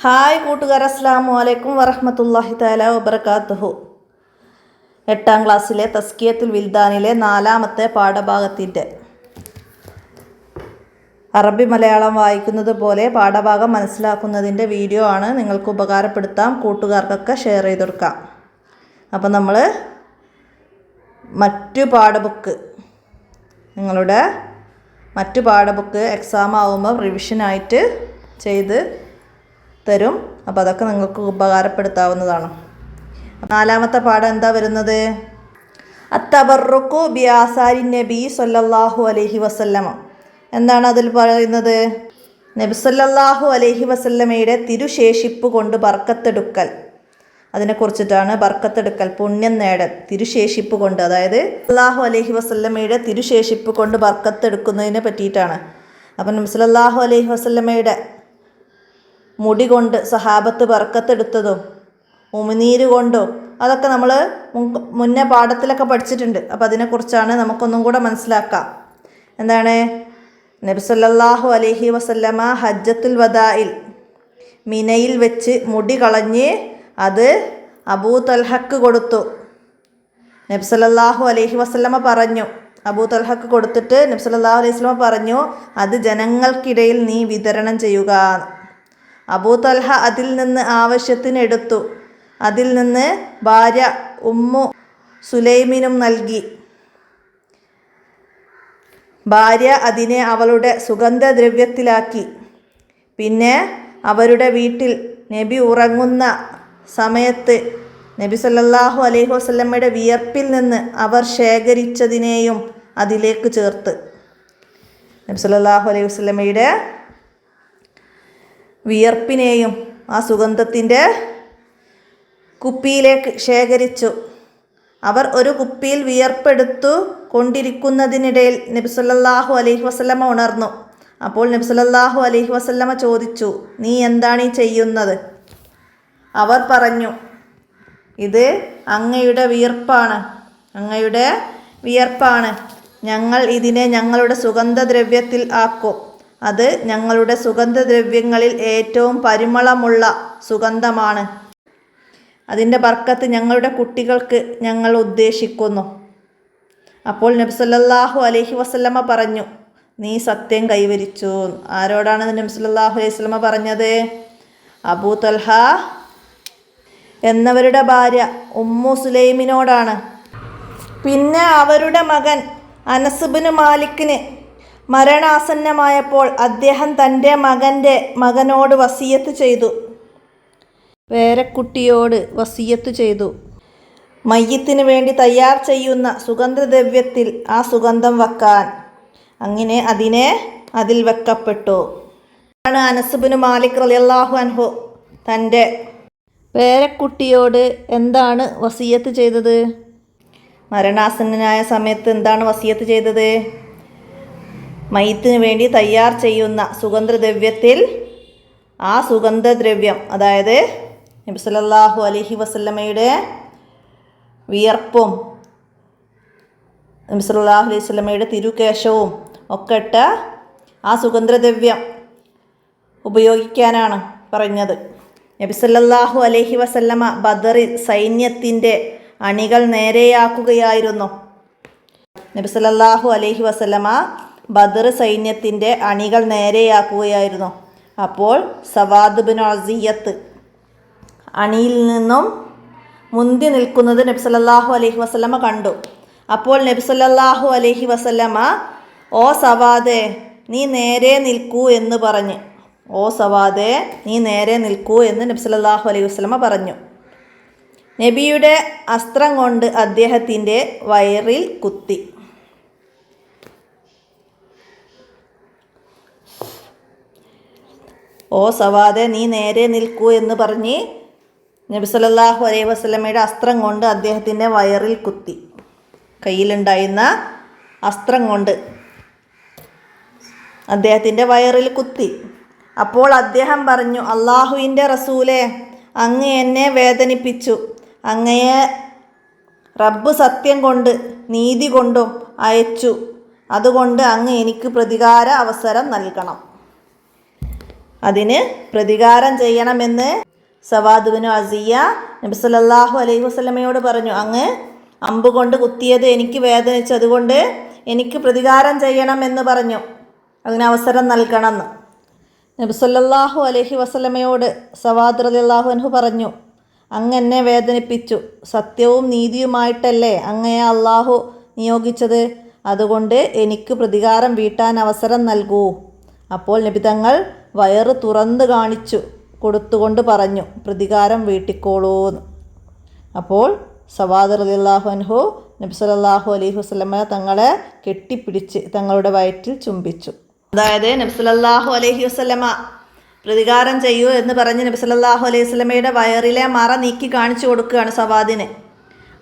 Hi കൂട്ടുകാർ, അസ്സലാമു അലൈക്കും വറഹ്മത്തുള്ളാഹി തആല വബറകാതുഹു. 8ാം ക്ലാസ്സിലെ തസ്കിയത്തുൽ വിൽദാനിലെ 4ാമത്തെ പാഠഭാഗത്തിൻ്റെ അറബി മലയാളം വായിക്കുന്നത് പോലെ പാഠഭാഗം മനസ്സിലാക്കുന്നതിൻ്റെ വീഡിയോ ആണ്. നിങ്ങൾക്ക് ഉപകാരപ്പെടുത്താം, കൂട്ടുകാർക്കൊക്കെ ഷെയർ ചെയ്ത് കൊടുക്കാം. അപ്പം നമ്മൾ നിങ്ങളുടെ മറ്റു പാഠബുക്ക് എക്സാം ആകുമ്പോൾ റിവിഷനായിട്ട് ചെയ്ത് തരും. അപ്പോൾ അതൊക്കെ നിങ്ങൾക്ക് ഉപകാരപ്പെടുത്താവുന്നതാണ്. 4ാമത്തെ പാഠം എന്താ വരുന്നത്? അത്തബറുക്കു ബി ആസാരി നബി സല്ലല്ലാഹു അലൈഹി വസല്ലമ. എന്താണ് അതിൽ പറയുന്നത്? നബി സല്ലല്ലാഹു അലൈഹി വസല്ലമയുടെ തിരുശേഷിപ്പ് കൊണ്ട് ബർക്കത്തെടുക്കൽ. അതിനെക്കുറിച്ചിട്ടാണ്. ബർക്കത്തെടുക്കൽ, പുണ്യം നേടൽ, തിരുശേഷിപ്പ് കൊണ്ട്, അതായത് സല്ലല്ലാഹു അലൈഹി വസല്ലമയുടെ തിരുശേഷിപ്പ് കൊണ്ട് ബർക്കത്തെടുക്കുന്നതിനെ പറ്റിയിട്ടാണ്. അപ്പം നബി സല്ലല്ലാഹു അലൈഹി വസല്ലമയുടെ മുടി കൊണ്ട് സഹാബത്ത് ബർക്കത്തെടുത്തതും ഉമിനീര് കൊണ്ടും അതൊക്കെ നമ്മൾ മുന്നേ പാഠത്തിലൊക്കെ പഠിച്ചിട്ടുണ്ട്. അപ്പോൾ അതിനെക്കുറിച്ചാണ് നമുക്കൊന്നും കൂടെ മനസ്സിലാക്കാം. എന്താണ്? നബി സല്ലല്ലാഹു അലൈഹി വസല്ലമ ഹജ്ജത്തുൽ വദായിൽ മിനയിൽ വെച്ച് മുടി കളഞ്ഞ് അത് അബൂ തൽഹക്ക് കൊടുത്തു. നബി സല്ലല്ലാഹു അലൈഹി വസല്ലമ പറഞ്ഞു, അബൂ തൽഹക്ക് കൊടുത്തിട്ട് നബി സല്ലല്ലാഹു അലൈഹി വസല്ലമ പറഞ്ഞു, അത് ജനങ്ങൾക്കിടയിൽ നീ വിതരണം ചെയ്യുക. അബൂ തൽഹ അതിൽ നിന്ന് ആവശ്യത്തിന് എടുത്തു. അതിൽ നിന്ന് ഭാര്യ ഉമ്മു സുലൈമിനും നൽകി. ഭാര്യ അതിനെ അവളുടെ സുഗന്ധദ്രവ്യത്തിലാക്കി. പിന്നെ അവരുടെ വീട്ടിൽ നബി ഉറങ്ങുന്ന സമയത്ത് നബി സല്ലല്ലാഹു അലൈഹി വസല്ലമയുടെ വിയർപ്പിൽ നിന്ന് അവർ ശേഖരിച്ചതിനെയും അതിലേക്ക് ചേർത്ത്. നബി സല്ലല്ലാഹു അലൈഹി വസല്ലമയുടെ വിയർപ്പിനെയും ആ സുഗന്ധത്തിൻ്റെ കുപ്പിയിലേക്ക് ശേഖരിച്ചു. അവർ ഒരു കുപ്പിയിൽ വിയർപ്പെടുത്തു കൊണ്ടിരിക്കുന്നതിനിടയിൽ നബി സല്ലല്ലാഹു അലൈഹി വസല്ലമ ഉണർന്നു. അപ്പോൾ നബി സല്ലല്ലാഹു അലൈഹി വസല്ലമ ചോദിച്ചു, നീ എന്താണ് ഈ ചെയ്യുന്നത്? അവർ പറഞ്ഞു, ഇത് അങ്ങയുടെ വിയർപ്പാണ്. ഞങ്ങൾ ഇതിനെ ഞങ്ങളുടെ സുഗന്ധദ്രവ്യത്തിൽ ആക്കും. അത് ഞങ്ങളുടെ സുഗന്ധദ്രവ്യങ്ങളിൽ ഏറ്റവും പരിമളമുള്ള സുഗന്ധമാണ്. അതിൻ്റെ ബർക്കത്ത് ഞങ്ങളുടെ കുട്ടികൾക്ക് ഞങ്ങൾ ഉദ്ദേശിക്കുന്നു. അപ്പോൾ നബി സല്ലല്ലാഹു അലൈഹി വസല്ലമ പറഞ്ഞു, നീ സത്യം കൈവരിച്ചു. ആരോടാണ് നബി സല്ലല്ലാഹു അലൈഹി വസല്ലമ പറഞ്ഞത്? അബൂ തൽഹ എന്നവരുടെ ഭാര്യ ഉമ്മു സുലൈമിനോടാണ്. പിന്നെ അവരുടെ മകൻ അനസ് ഇബ്നു മാലിക്കിന് മരണാസന്നമായപ്പോൾ അദ്ദേഹം തൻ്റെ മകനോട് വസിയത്ത് ചെയ്തു, പേരക്കുട്ടിയോട് വസിയത്ത് ചെയ്തു, മയ്യിത്തിന് വേണ്ടി തയ്യാർ ചെയ്യുന്ന സുഗന്ധദ്രവ്യത്തിൽ ആ സുഗന്ധം വെക്കാൻ. അങ്ങനെ അതിൽ വെക്കപ്പെട്ടു. അനസ് ഇബ്നു മാലിക് റളിയല്ലാഹു അൻഹു തൻ്റെ പേരക്കുട്ടിയോട് എന്താണ് വസിയത്ത് ചെയ്തത്? മരണാസന്നനായ സമയത്ത് എന്താണ് വസിയത്ത് ചെയ്തത്? മയ്യിത്തിന് വേണ്ടി തയ്യാർ ചെയ്യുന്ന സുഗന്ധദ്രവ്യത്തിൽ ആ സുഗന്ധദ്രവ്യം, അതായത് നബി സല്ലല്ലാഹു അലൈഹി വസല്ലമയുടെ വിയർപ്പും നബി സല്ലല്ലാഹു അലൈഹി വസല്ലമയുടെ തിരുകേശവും ഒക്കെ ഇട്ട ആ സുഗന്ധദ്രവ്യം ഉപയോഗിക്കാനാണ് പറഞ്ഞത്. നബി സല്ലല്ലാഹു അലൈഹി വസല്ലമ ബദറിൽ സൈന്യത്തിൻ്റെ അണികൾ നേരെയാക്കുകയായിരുന്നു. നബി സല്ലല്ലാഹു അലൈഹി വസല്ലമ ബദർ സൈന്യത്തിൻ്റെ അണികൾ നേരെയാക്കുകയായിരുന്നു. അപ്പോൾ സവാദ് ബിൻ അസിയത്ത് അണിയിൽ നിന്നും മുന്തി നിൽക്കുന്നത് നബി സല്ലല്ലാഹു അലൈഹി വസല്ലമ കണ്ടു. അപ്പോൾ നബി സല്ലല്ലാഹു അലൈഹി വസല്ലമ, ഓ സവാദേ, നീ നേരെ നിൽക്കൂ എന്ന് പറഞ്ഞു. നബി സല്ലല്ലാഹു അലൈഹി വസല്ലമ പറഞ്ഞു. നബിയുടെ അസ്ത്രം കൊണ്ട് അദ്ദേഹത്തിൻ്റെ വയറിൽ കുത്തി. ഓ സവാദെ, നീ നേരെ നിൽക്കൂ എന്ന് പറഞ്ഞ് നബി സല്ലല്ലാഹു അലൈഹി വസല്ലമയുടെ അസ്ത്രം കൊണ്ട് അദ്ദേഹത്തിൻ്റെ വയറിൽ കുത്തി. കയ്യിലുണ്ടായിരുന്ന അസ്ത്രം കൊണ്ട് അദ്ദേഹത്തിൻ്റെ വയറിൽ കുത്തി. അപ്പോൾ അദ്ദേഹം പറഞ്ഞു, അല്ലാഹുവിൻ്റെ റസൂലേ, അങ്ങ് എന്നെ വേദനിപ്പിച്ചു. അങ്ങയെ റബ്ബ് സത്യം കൊണ്ട് നീതി കൊണ്ടും അയച്ചു. അതുകൊണ്ട് അങ്ങ് എനിക്ക് പ്രതികാര അവസരം നൽകണം. അതിന് പ്രതികാരം ചെയ്യണമെന്ന് സവാദ് ബിൻ അസിയ നബി സല്ലല്ലാഹു അലൈഹി വസല്ലമയോട് പറഞ്ഞു. അങ്ങ് അമ്പ് കൊണ്ട് കുത്തിയത് എനിക്ക് വേദനിച്ചു, അതുകൊണ്ട് എനിക്ക് പ്രതികാരം ചെയ്യണമെന്ന് പറഞ്ഞു. അതിന് അവസരം നൽകണമെന്ന് നബി സല്ലല്ലാഹു അലൈഹി വസല്ലമയോട് സവാദ് റളിയല്ലാഹു അൻഹു പറഞ്ഞു, അങ്ങ് എന്നെ വേദനിപ്പിച്ചു. സത്യവും നീതിയുമായിട്ടല്ലേ അങ്ങയെ അള്ളാഹു നിയോഗിച്ചത്, അതുകൊണ്ട് എനിക്ക് പ്രതികാരം വീട്ടാൻ അവസരം നൽകൂ. അപ്പോൾ നബി തങ്ങൾ വയറ് തുറന്ന് കാണിച്ചു കൊടുത്തുകൊണ്ട് പറഞ്ഞു, പ്രതികാരം വീട്ടിക്കോളൂന്ന്. അപ്പോൾ സവാദ് റളിയല്ലാഹു അൻഹു നബി സല്ലല്ലാഹു അലൈഹി വസല്ലമ തങ്ങളെ കെട്ടിപ്പിടിച്ച് തങ്ങളുടെ വയറ്റിൽ ചുംബിച്ചു. അതായത് നബി സല്ലല്ലാഹു അലൈഹി വസല്ലമ പ്രതികാരം ചെയ്യൂ എന്ന് പറഞ്ഞ് നബി സല്ലല്ലാഹു അലൈഹി വസല്ലമയുടെ വയറിലെ മറ നീക്കി കാണിച്ചു കൊടുക്കുകയാണ് സവാദിന്.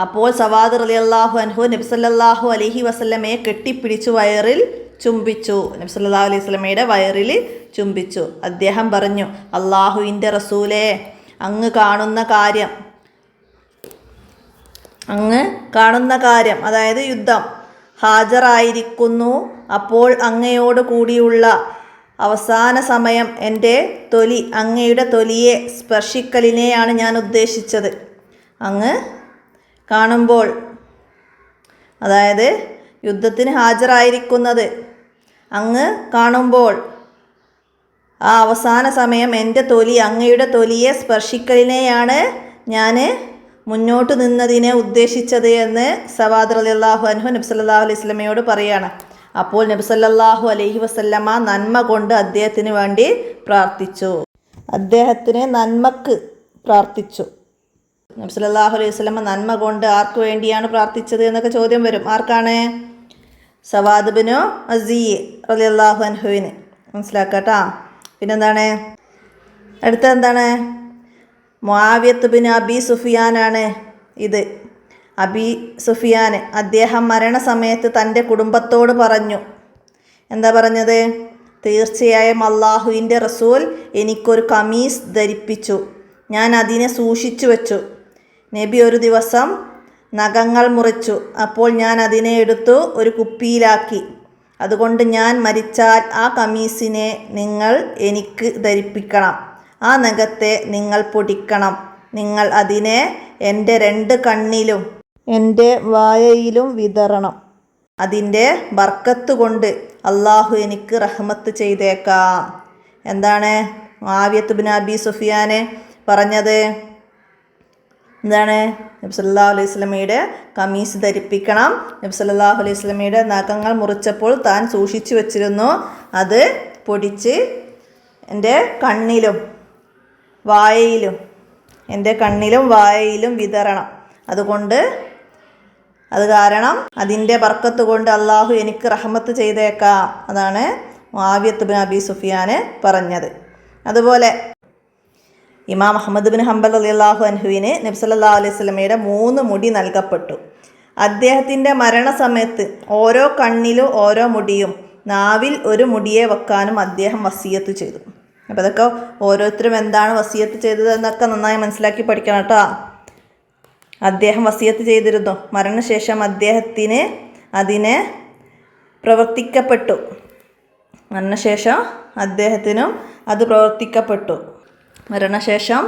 അപ്പോൾ സവാദ് റളിയല്ലാഹു അൻഹു നബി സല്ലല്ലാഹു അലൈഹി വസല്ലമയെ കെട്ടിപ്പിടിച്ചു വയറിൽ ചുംബിച്ചു. നബി സല്ലല്ലാഹു അലൈഹി വസല്ലമയുടെ വയറിൽ ചുംബിച്ചു. അദ്ദേഹം പറഞ്ഞു, അള്ളാഹുവിൻ്റെ റസൂലേ, അങ്ങ് കാണുന്ന കാര്യം അതായത് യുദ്ധം ഹാജരായിരിക്കുന്നു. അപ്പോൾ അങ്ങയോട് കൂടിയുള്ള അവസാന സമയം എൻ്റെ തൊലി അങ്ങയുടെ തൊലിയെ സ്പർശിക്കലിനെയാണ് ഞാൻ ഉദ്ദേശിച്ചത്. അങ്ങ് കാണുമ്പോൾ, അതായത് യുദ്ധത്തിന് ഹാജരായിരിക്കുന്നത് അങ്ങ് കാണുമ്പോൾ ആ അവസാന സമയം എൻ്റെ തൊലി അങ്ങയുടെ തൊലിയെ സ്പർശിക്കലിനെയാണ് ഞാൻ മുന്നോട്ട് നിന്നതിനെ ഉദ്ദേശിച്ചത് എന്ന് സവാദ് റളിയല്ലാഹു അൻഹു നബി സല്ലല്ലാഹു അലൈഹി വസല്ലമയോട് പറയാണ്. അപ്പോൾ നബി സല്ലല്ലാഹു അലൈഹി വസല്ലമ നന്മ കൊണ്ട് അദ്ദേഹത്തിന് വേണ്ടി പ്രാർത്ഥിച്ചു. അദ്ദേഹത്തിന് നന്മക്ക് പ്രാർത്ഥിച്ചു. നബി സല്ലല്ലാഹു അലൈഹി വസല്ലമ നന്മ കൊണ്ട് ആർക്ക് വേണ്ടിയാണ് പ്രാർത്ഥിച്ചത് എന്നൊക്കെ ചോദ്യം വരും. ആർക്കാണ്? സവാദ് ബിൻ അസിയ റളിയല്ലാഹു അൻഹുവിന്. മനസ്സിലാക്കട്ടാ. പിന്നെന്താണ് അടുത്തെന്താണ്? മുആവിയത്ത് ബിൻ അബി സുഫിയാനാണ് ഇത്. അബി സുഫിയാൻ അദ്ദേഹം മരണസമയത്ത് തൻ്റെ കുടുംബത്തോട് പറഞ്ഞു. എന്താ പറഞ്ഞത്? തീർച്ചയായും അള്ളാഹുവിൻ്റെ റസൂൽ എനിക്കൊരു കമീസ് ധരിപ്പിച്ചു, ഞാൻ അതിനെ സൂക്ഷിച്ചു വെച്ചു. നബി ഒരു ദിവസം നഖങ്ങൾ മുറിച്ചു, അപ്പോൾ ഞാൻ അതിനെ എടുത്തു ഒരു കുപ്പിയിലാക്കി. അതുകൊണ്ട് ഞാൻ മരിച്ചാൽ ആ കമീസിനെ നിങ്ങൾ എനിക്ക് ധരിപ്പിക്കണം, ആ നഖത്തെ നിങ്ങൾ പൊടിക്കണം, നിങ്ങൾ അതിനെ എൻ്റെ 2 കണ്ണിലും എൻ്റെ വായയിലും വിതറണം. അതിൻ്റെ ബർക്കത്ത് കൊണ്ട് അള്ളാഹു എനിക്ക് റഹ്മത്ത് ചെയ്തേക്കാം. എന്താണ് മുആവിയത്ത് ബിൻ അബി സുഫിയാൻ പറഞ്ഞത്? എന്താണ്? നബി സല്ലല്ലാഹു അലൈഹി വസല്ലമയുടെ കമീസ് ധരിപ്പിക്കണം. നബി സല്ലല്ലാഹു അലൈഹി വസല്ലമയുടെ നഖങ്ങൾ മുറിച്ചപ്പോൾ താൻ സൂക്ഷിച്ചു വച്ചിരുന്നു, അത് പൊടിച്ച് എൻ്റെ കണ്ണിലും വായയിലും വിതറണം. അത് കാരണം അതിൻ്റെ ബർക്കത്ത് കൊണ്ട് അള്ളാഹു എനിക്ക് റഹ്മത്ത് ചെയ്തേക്കാം. അതാണ് മുആവിയത്ത് ബിൻ അബി സുഫിയാൻ പറഞ്ഞത്. അതുപോലെ ഇമാം അഹ്മദ് ബിൻ ഹംബൽ റളിയല്ലാഹു അൻഹുവിന് നബി സല്ലല്ലാഹു അലൈഹി വസല്ലമയുടെ 3 മുടി നൽകപ്പെട്ടു. അദ്ദേഹത്തിൻ്റെ മരണസമയത്ത് ഓരോ കണ്ണിലും ഓരോ മുടിയും നാവിൽ ഒരു മുടിയെ വെക്കാനും അദ്ദേഹം വസിയത്ത് ചെയ്തു. അപ്പോൾ അതൊക്കെ ഓരോരുത്തരും എന്താണ് വസിയത്ത് ചെയ്തതെന്നൊക്കെ നന്നായി മനസ്സിലാക്കി പഠിക്കണം കേട്ടോ. അദ്ദേഹം വസിയത്ത് ചെയ്തിരുന്നു. മരണശേഷം അദ്ദേഹത്തിന് അതിനെ പ്രവർത്തിക്കപ്പെട്ടു. മരണശേഷം അദ്ദേഹത്തിനും അത് പ്രവർത്തിക്കപ്പെട്ടു. മരണശേഷം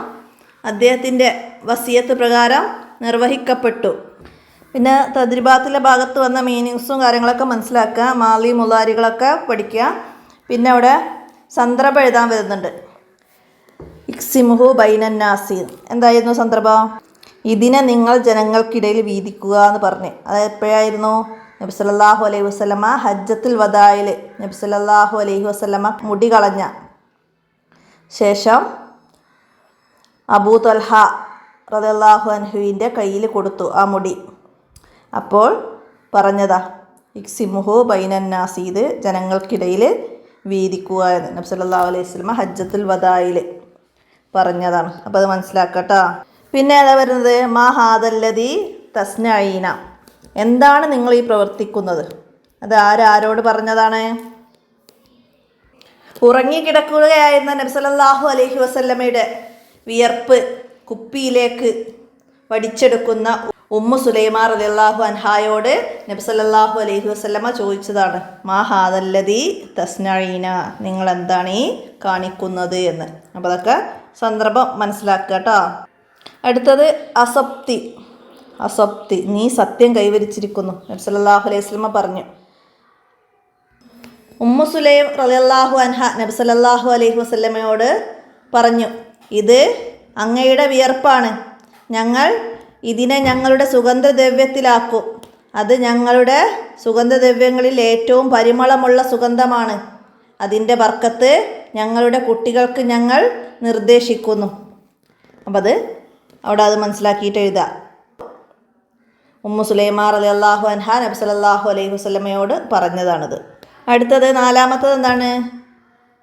അദ്ദേഹത്തിൻ്റെ വസിയത്ത് പ്രകാരം നിർവഹിക്കപ്പെട്ടു. പിന്നെ തദ്രിബാത്തിലെ ഭാഗത്ത് വന്ന മീനിങ്സും കാര്യങ്ങളൊക്കെ മനസ്സിലാക്കുക, മാലി മുലാരികളൊക്കെ പഠിക്കുക. പിന്നെ അവിടെ സന്ദർഭം എഴുതാൻ വരുന്നുണ്ട്. ഇക്സിമുഹു ബൈനന്നാസി. എന്തായിരുന്നു സന്ദർഭം? ഇതിനെ നിങ്ങൾ ജനങ്ങൾക്കിടയിൽ വീതിക്കുക എന്ന് പറഞ്ഞ്. അത് എപ്പോഴായിരുന്നു? നബി സല്ലല്ലാഹു അലൈഹി വസല്ലമ ഹജ്ജത്തുൽ വദായിൽ നബി സല്ലല്ലാഹു അലൈഹി വസല്ലമ മുടി കളഞ്ഞ ശേഷം അബൂ ത്വൽഹ റളിയല്ലാഹു അൻഹുവിൻ്റെ കയ്യിൽ കൊടുത്തു ആ മുടി. അപ്പോൾ പറഞ്ഞതാ ഇക്സിമുഹു ബൈനന്നാസി, ഇത് ജനങ്ങൾക്കിടയിൽ വീതിക്കുക എന്ന് നബി സല്ലല്ലാഹു അലൈഹി വസല്ലമ ഹജ്ജത്തുൽ വദായിൽ പറഞ്ഞതാണ്. അപ്പോൾ അത് മനസ്സിലാക്കട്ടോ. പിന്നെ ഏതാ വരുന്നത്? മാ ഹാദല്ലദീ തസ്നഈന. എന്താണ് നിങ്ങൾ ഈ പ്രവർത്തിക്കുന്നത്? അത് ആരോട് പറഞ്ഞതാണ്? ഉറങ്ങിക്കിടക്കുകയായിരുന്ന നബി സല്ലല്ലാഹു അലൈഹി വസല്ലമയുടെ വിയർപ്പ് കുപ്പിയിലേക്ക് വടിച്ചെടുക്കുന്ന ഉമ്മു സുലൈമാ റളിയല്ലാഹു അൻഹായോട് നബി സല്ലല്ലാഹു അലൈഹി വസല്ലമ ചോദിച്ചതാണ്, മാ ഹാദല്ലദീ തസ്നഈന, നിങ്ങൾ എന്താണ് ഈ കാണിക്കുന്നത് എന്ന്. അപ്പോൾ അതൊക്കെ സന്ദർഭം മനസ്സിലാക്കുക കേട്ടോ. അടുത്തത് അസബ്തി, നീ സത്യം കൈവരിച്ചിരിക്കുന്നു. നബി സല്ലല്ലാഹു അലൈഹി വസല്ലമ പറഞ്ഞു. ഉമ്മു സുലൈം റളിയല്ലാഹു അൻഹ നബി സല്ലല്ലാഹു അലൈഹി വസല്ലമയോട് പറഞ്ഞു, ഇത് അങ്ങയുടെ വിയർപ്പാണ്, ഞങ്ങൾ ഇതിനെ ഞങ്ങളുടെ സുഗന്ധദ്രവ്യത്തിലാക്കും, അത് ഞങ്ങളുടെ സുഗന്ധദ്രവ്യങ്ങളിൽ ഏറ്റവും പരിമളമുള്ള സുഗന്ധമാണ്, അതിൻ്റെ ബർക്കത്ത് ഞങ്ങളുടെ കുട്ടികൾക്ക് ഞങ്ങൾ നിർദ്ദേശിക്കുന്നു. അപ്പം അത് മനസ്സിലാക്കിയിട്ട് എഴുതാം. ഉമ്മു സുലൈമാ റളിയല്ലാഹു അൻഹ നബി സല്ലല്ലാഹു അലൈഹി വസല്ലമയോട് പറഞ്ഞതാണിത്. അടുത്തത് നാലാമത്തത് എന്താണ്?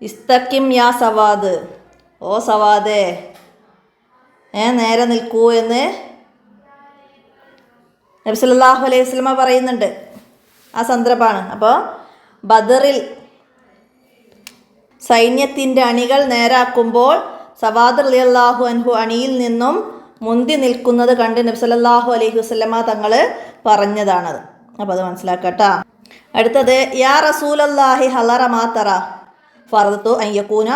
ഇസ്തഖിം യാ സവാദ്, ഓ സവാദേ നേരെ നിൽക്കൂ എന്ന് നബി സല്ലല്ലാഹു അലൈഹി വസല്ലമ പറയുന്നുണ്ട്. ആ സന്ദർഭമാണ്. അപ്പോൾ ബദറിൽ സൈന്യത്തിൻ്റെ അണികൾ നേരാക്കുമ്പോൾ സവാദ് റളിയല്ലാഹു അൻഹു അണിയിൽ നിന്നും മുന്തി നിൽക്കുന്നത് കണ്ട് നബി സല്ലല്ലാഹു അലൈഹി വസല്ലമ തങ്ങൾ പറഞ്ഞതാണത്. അപ്പോൾ അത് മനസ്സിലാക്കട്ടാ. അടുത്തത് യാ റസൂലല്ലാഹി ഹലറ മാ തറ ഫർദു അൻ യകൂന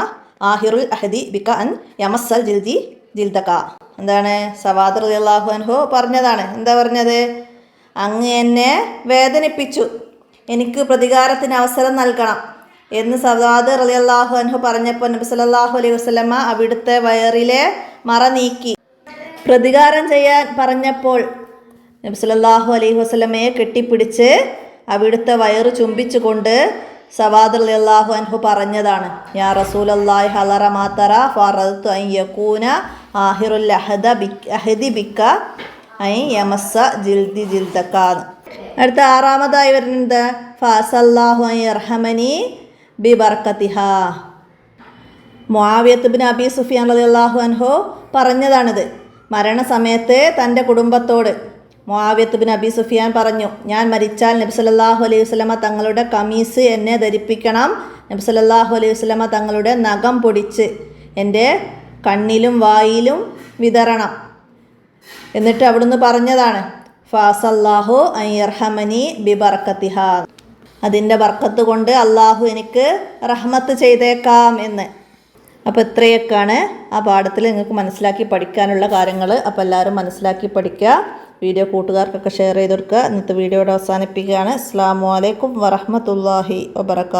ആഹിറുൽ അഹദി ബിക അൻ യമസ്സൽ ജിൽദക. എന്താണ്? സവാദ് റളിയല്ലാഹു അൻഹു പറഞ്ഞതാണ്. എന്താ പറഞ്ഞത്? അങ്ങ് എന്നെ വേദനിപ്പിച്ചു, എനിക്ക് പ്രതികാരത്തിന് അവസരം നൽകണം എന്ന് സവാദ് റളിയല്ലാഹു അൻഹു പറഞ്ഞപ്പോൾ നബി സല്ലല്ലാഹു അലൈഹി വസല്ലമ അവിടുത്തെ വയറിലെ മറ നീക്കി. പ്രതികാരം ചെയ്യാൻ പറഞ്ഞപ്പോൾ നബി സല്ലല്ലാഹു അലൈഹി വസല്ലമയെ കെട്ടിപ്പിടിച്ച് അവിടുത്തെ വയറ് ചുംബിച്ചുകൊണ്ട് സവാദ് റളിയല്ലാഹു അൻഹു പറഞ്ഞതാണ്, യാ റസൂലല്ലാഹി ഹലറ മാ തറ ഫറദതു അൻ യകൂന ആഹിറുൽ അഹദി ബിക അൻ യമസ്സ ജിൽദക. അടുത്ത ആറാമതായി വരുന്നത് ഫസല്ലാഹു അൻ യർഹമനി ബി ബർക്കതിഹാ. മുആവിയത്ത് ഇബ്നു അബി സുഫിയാൻ റളിയല്ലാഹു അൻഹു പറഞ്ഞതാണിത്. മരണസമയത്ത് തൻ്റെ കുടുംബത്തോട് മുആവിയത്ത് ഇബ്നു അബി സുഫിയാൻ പറഞ്ഞു, ഞാൻ മരിച്ചാൽ നബി സല്ലല്ലാഹു അലൈഹി വസല്ലമ തങ്ങളുടെ കമീസ് എന്നെ ധരിപ്പിക്കണം, നബി സല്ലല്ലാഹു അലൈഹി വസല്ലമ തങ്ങളുടെ നഖം പൊടിച്ച് എൻ്റെ കണ്ണിലും വായിലും വിതറണം. എന്നിട്ട് അവിടുന്ന് പറഞ്ഞതാണ്, ഫസല്ലാഹു അൻ യർഹമനി ബി ബർക്കതിഹാ, അതിൻ്റെ ബർക്കത്ത് കൊണ്ട് അള്ളാഹു എനിക്ക് റഹ്മത്ത് ചെയ്തേക്കാം എന്ന്. അപ്പോൾ ഇത്രയൊക്കെയാണ് ആ പാഠത്തിൽ നിങ്ങൾക്ക് മനസ്സിലാക്കി പഠിക്കാനുള്ള കാര്യങ്ങൾ. അപ്പോൾ എല്ലാവരും മനസ്സിലാക്കി പഠിക്കുക. വീഡിയോ കൂട്ടുകാർക്കൊക്കെ ഷെയർ ചെയ്ത് കൊടുക്കുക. ഇന്നത്തെ വീഡിയോയുടെ അവസാനിപ്പിക്കുകയാണ്. അസ്സലാമു അലൈക്കും വറഹ്മത്തുള്ളാഹി വബറകാതുഹു.